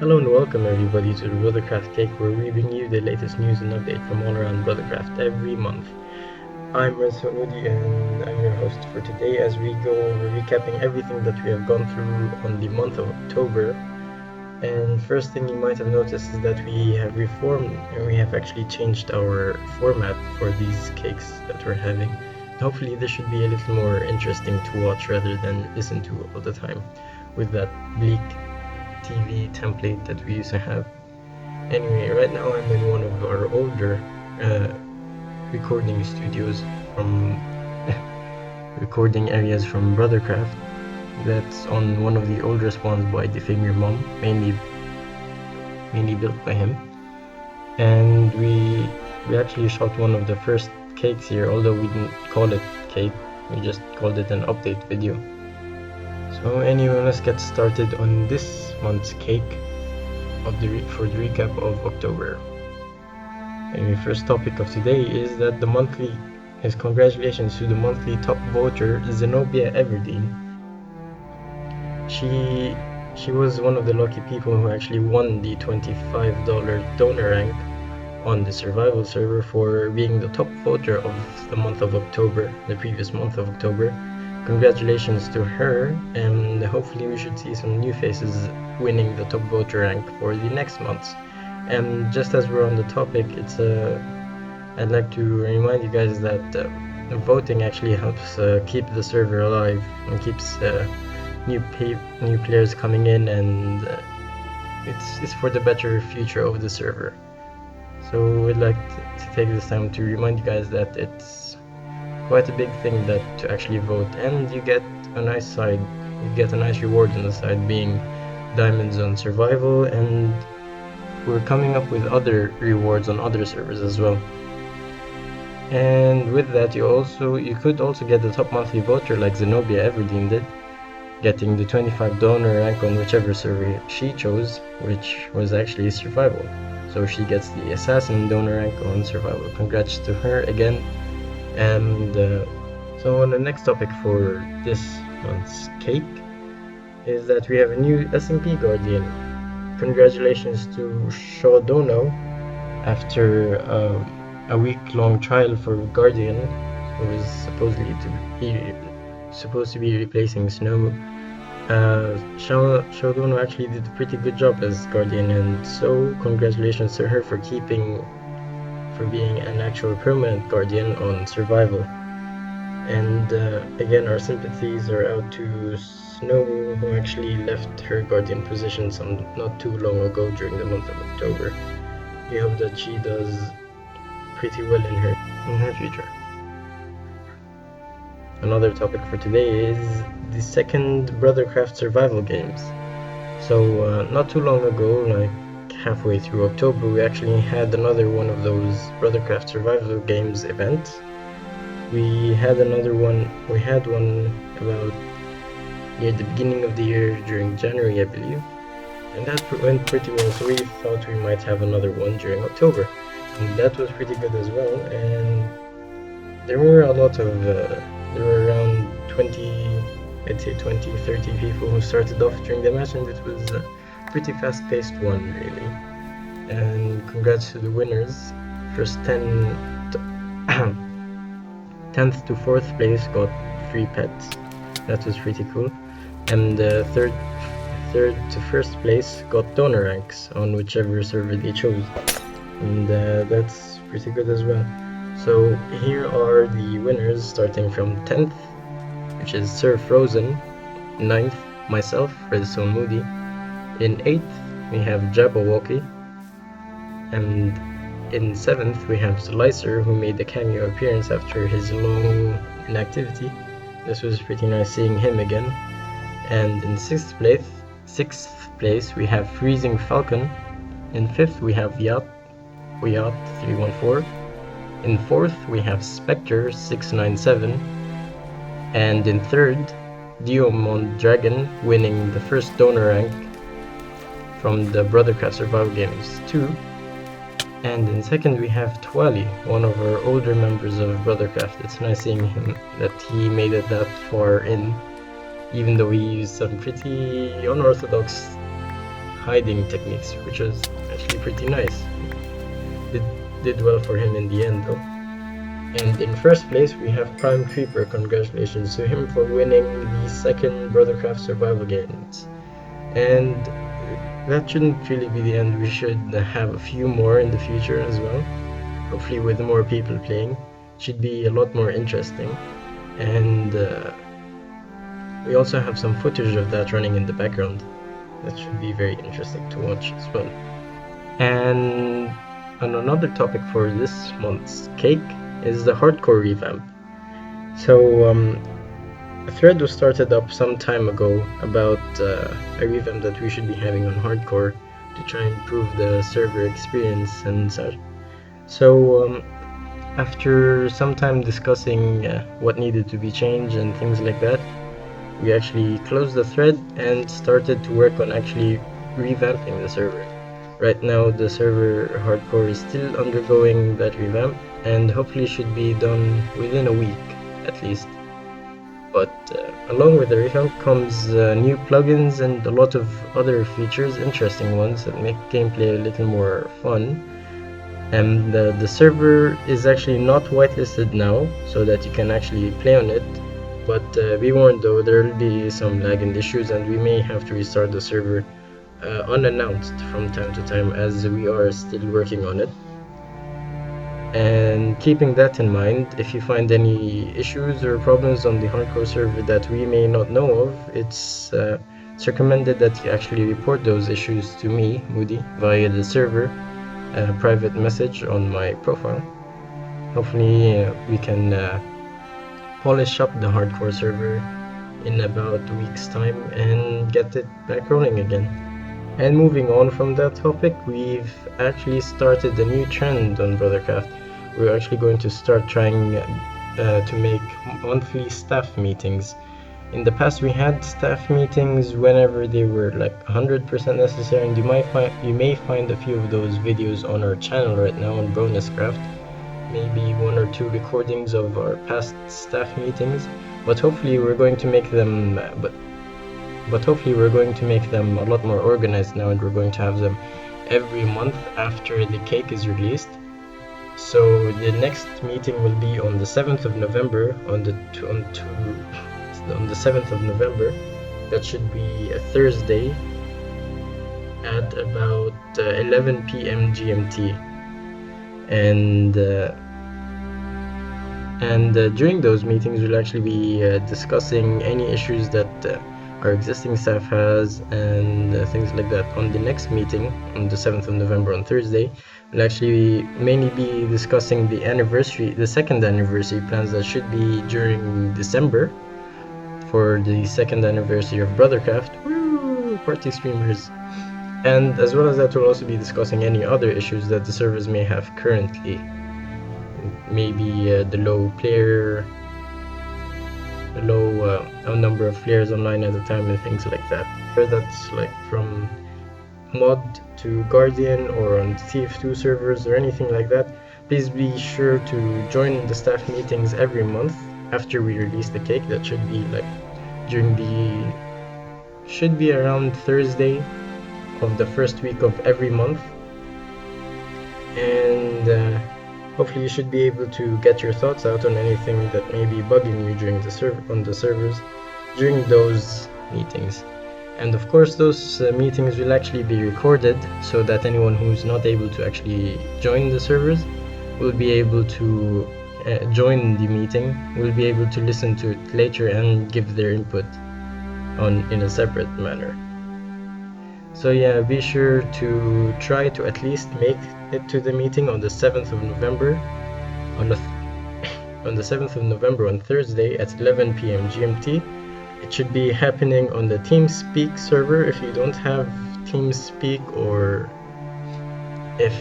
Hello and welcome everybody to the Brothercraft Caek, where we bring you the latest news and update from all around Brothercraft every month. I'm Mody and I'm your host for today as we go over recapping everything that we have gone through on the month of October. And first thing you might have noticed is that we have reformed and we have actually changed our format for these cakes that we're having. Hopefully this should be a little more interesting to watch rather than listen to all the time with that bleak TV template that we used to have. Anyway, right now I'm in one of our older recording studios from recording areas from Brothercraft. That's on one of the older spawns by Defame Your Mom, mainly built by him. And we actually shot one of the first cakes here, although we didn't call it cake, we just called it an update video. So anyway, let's get started on this month's cake for the recap of October. Anyway, first topic of today is that congratulations to the monthly top voter Zenobiaeverdeen. She was one of the lucky people who actually won the $25 donor rank on the survival server for being the top voter of the month of October, the previous month of October. Congratulations to her, and hopefully we should see some new faces winning the top voter rank for the next months. And just as we're on the topic, I'd like to remind you guys that voting actually helps keep the server alive and keeps new players coming in, and it's for the better future of the server. So we'd like to take this time to remind you guys that it's quite a big thing to actually vote, and you get a nice reward on the side, being diamonds on survival, and we're coming up with other rewards on other servers as well. And with that, you could also get the top monthly voter like Zenobiaeverdeen did, getting the 25 donor rank on whichever server she chose, which was actually survival. So she gets the assassin donor rank on survival. Congrats to her again. And so on the next topic for this month's cake is that we have a new SMP Guardian. Congratulations to Shaudono after a week-long trial for Guardian, who is supposed to be replacing Snomew. Shaudono actually did a pretty good job as Guardian, and so congratulations to her for being an actual permanent Guardian on survival. And again, our sympathies are out to Snow, who actually left her Guardian position not too long ago during the month of October. We hope that she does pretty well in her future. Another topic for today is the second Brothercraft survival games. So not too long ago, like halfway through October, we actually had another one of those Brothercraft survival games events. We had one about near the beginning of the year during January, I believe, and that went pretty well, so we thought we might have another one during October, and that was pretty good as well. And there were around 30 people who started off during the match, and it was a pretty fast-paced one, really. And congrats to the winners. First 10th to 4th place got free pets. That was pretty cool. And third to first place got donor ranks on whichever server they chose, and that's pretty good as well. So here are the winners, starting from 10th, which is SirFrozen. 9th, myself, Redstone Mody. In 8th, we have Jabawoky. And in 7th, we have Zlicer, who made a cameo appearance after his long inactivity. This was pretty nice seeing him again. And in 6th place, we have FreezingFalcon. In 5th, we have Yacht314. In 4th, we have Spectre697. And in 3rd, DiomondDragon, winning the first donor rank from the Brothercraft Survival Games 2. And in 2nd, we have twhalley, one of our older members of Brothercraft. It's nice seeing him, that he made it that far in, even though he used some pretty unorthodox hiding techniques, which was actually pretty nice. It did well for him in the end though. And in first place we have PrimeCreeper. Congratulations to him for winning the second Brothercraft survival games. And that shouldn't really be the end. We should have a few more in the future as well. Hopefully with more people playing. It should be a lot more interesting. And we also have some footage of that running in the background. That should be very interesting to watch as well. And on another topic for this month's cake is the hardcore revamp. So a thread was started up some time ago about a revamp that we should be having on hardcore to try and improve the server experience and such. So after some time discussing what needed to be changed and things like that, we actually closed the thread and started to work on actually revamping the server. Right now the server hardcore is still undergoing that revamp and hopefully should be done within a week at least. But along with the revamp comes new plugins and a lot of other features, interesting ones that make gameplay a little more fun. And the server is actually not whitelisted now, so that you can actually play on it. But be warned though, there will be some lag and issues and we may have to restart the server unannounced from time to time, as we are still working on it. And keeping that in mind, if you find any issues or problems on the hardcore server that we may not know of, it's recommended that you actually report those issues to me, Mody, via the server private message on my profile. Hopefully we can polish up the hardcore server in about a week's time and get it back rolling again. And moving on from that topic, we've actually started a new trend on Brothercraft. We're actually going to start trying to make monthly staff meetings. In the past we had staff meetings whenever they were like 100% necessary, and you may find a few of those videos on our channel right now on Brothercraft. Maybe 1 or 2 recordings of our past staff meetings, but hopefully we're going to make them but hopefully we're going to make them a lot more organized now, and we're going to have them every month after the cake is released. So the next meeting will be on the 7th of November, on the 7th of November. That should be a Thursday at about 11 p.m. GMT. And during those meetings we'll actually be discussing any issues that our existing staff has and things like that. On the next meeting on the 7th of November on Thursday, we'll actually mainly be discussing the second anniversary plans that should be during December for the second anniversary of Brothercraft. Woo! Party streamers. And as well as that, we'll also be discussing any other issues that the servers may have currently. Maybe the low number of players online at a time and things like that. That's like from mod to Guardian or on TF2 servers or anything like that. Please be sure to join the staff meetings every month after we release the cake. That should be like should be around Thursday of the first week of every month. And hopefully you should be able to get your thoughts out on anything that may be bugging you during on the servers during those meetings. And of course those meetings will actually be recorded, so that anyone who's not able to actually join the servers will be able to join the meeting, will be able to listen to it later and give their input in a separate manner. So yeah, be sure to try to at least make it to the meeting on the 7th of November, on the 7th of November on Thursday at 11 p.m. GMT. It should be happening on the TeamSpeak server. If you don't have TeamSpeak, or if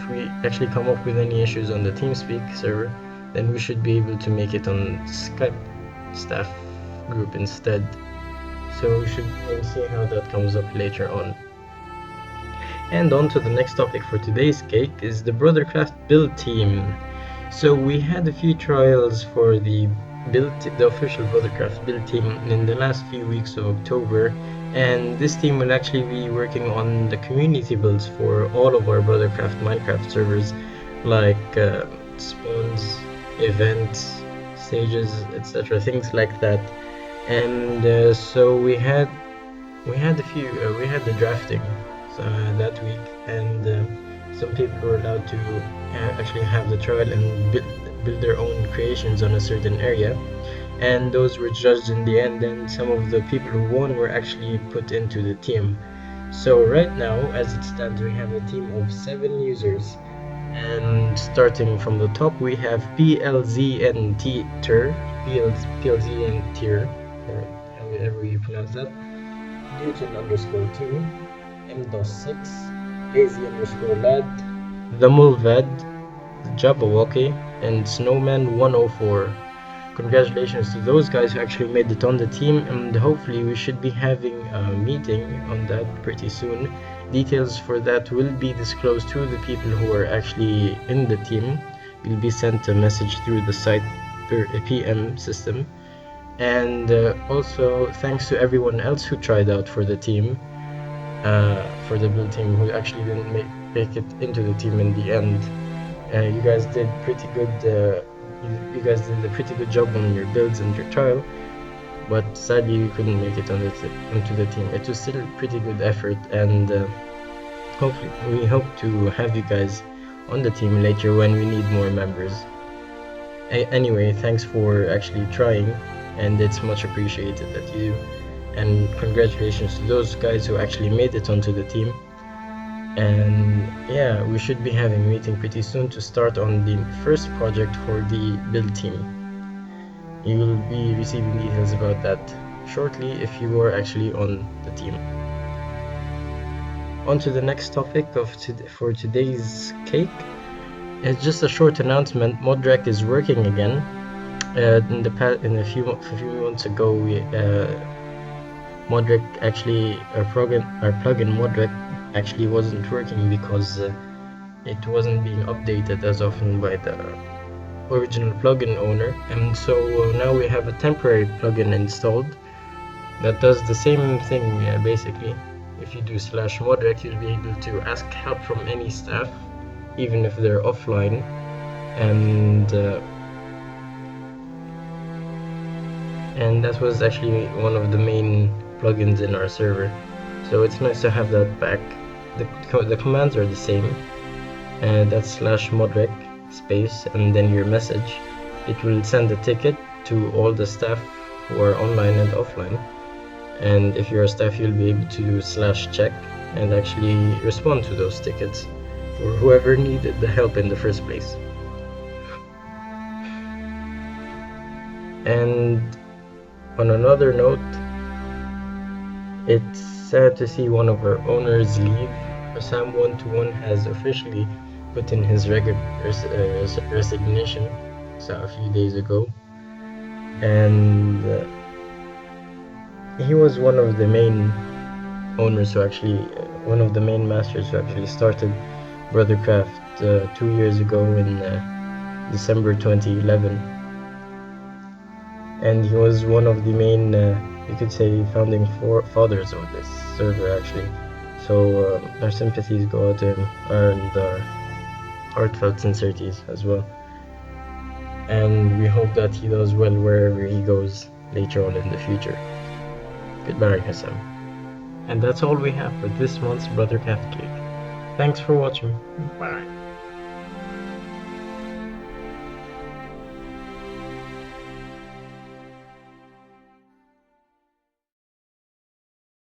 we actually come up with any issues on the TeamSpeak server, then we should be able to make it on Skype staff group instead. So we should see how that comes up later on. And on to the next topic for today's cake is the Brothercraft build team. So we had a few trials for the official Brothercraft build team in the last few weeks of October and this team will actually be working on the community builds for all of our Brothercraft Minecraft servers, like spawns, events, stages, etc., things like that. And so we had the drafting that week, and some people were allowed to actually have the trial and build their own creations on a certain area, and those were judged in the end, and some of the people who won were actually put into the team. So right now, as it stands, we have a team of 7 users, and starting from the top we have PLZNT Tier, or however you pronounce that, Newton_2, M.6, AZ_lad, the Mulvad, Jabawoky, and Snowman 104. Congratulations to those guys who actually made it on the team, and hopefully we should be having a meeting on that pretty soon. Details for that will be disclosed to the people who are actually in the team. You'll be sent a message through the site per PM system. And also thanks to everyone else who tried out for the team, for the build team, who actually didn't make it into the team in the end. You guys did pretty good. You guys did a pretty good job on your builds and your trial, but sadly you couldn't make it onto the team. It was still a pretty good effort, and hopefully we hope to have you guys on the team later when we need more members. Anyway, thanks for actually trying, and it's much appreciated that you do, and congratulations to those guys who actually made it onto the team. And yeah, we should be having a meeting pretty soon to start on the first project for the build team. You will be receiving details about that shortly if you are actually on the team. On to the next topic for today's cake. It's just a short announcement. Modric is working again. A few months ago, Modric actually, our plugin Modric actually wasn't working because it wasn't being updated as often by the original plugin owner, and so now we have a temporary plugin installed that does the same thing. Basically, if you do /Modric, you'll be able to ask help from any staff, even if they're offline, and that was actually one of the main plugins in our server, so it's nice to have that back. The commands are the same, and that's /Modric space and then your message. It will send a ticket to all the staff who are online and offline, and if you're a staff, you'll be able to do /check and actually respond to those tickets for whoever needed the help in the first place. And on another note, it's sad to see one of our owners leave. Sam121 has officially put in his resignation a few days ago, and he was one of the main owners who actually, one of the main masters who actually started Brothercraft 2 years ago in December 2011, and he was one of the main, you could say, founding fathers of this server actually. So our sympathies go out to him, and our heartfelt sincerities as well. And we hope that he does well wherever he goes later on in the future. Goodbye, Sam. And that's all we have for this month's Brothercraft Caek. Thanks for watching. Bye.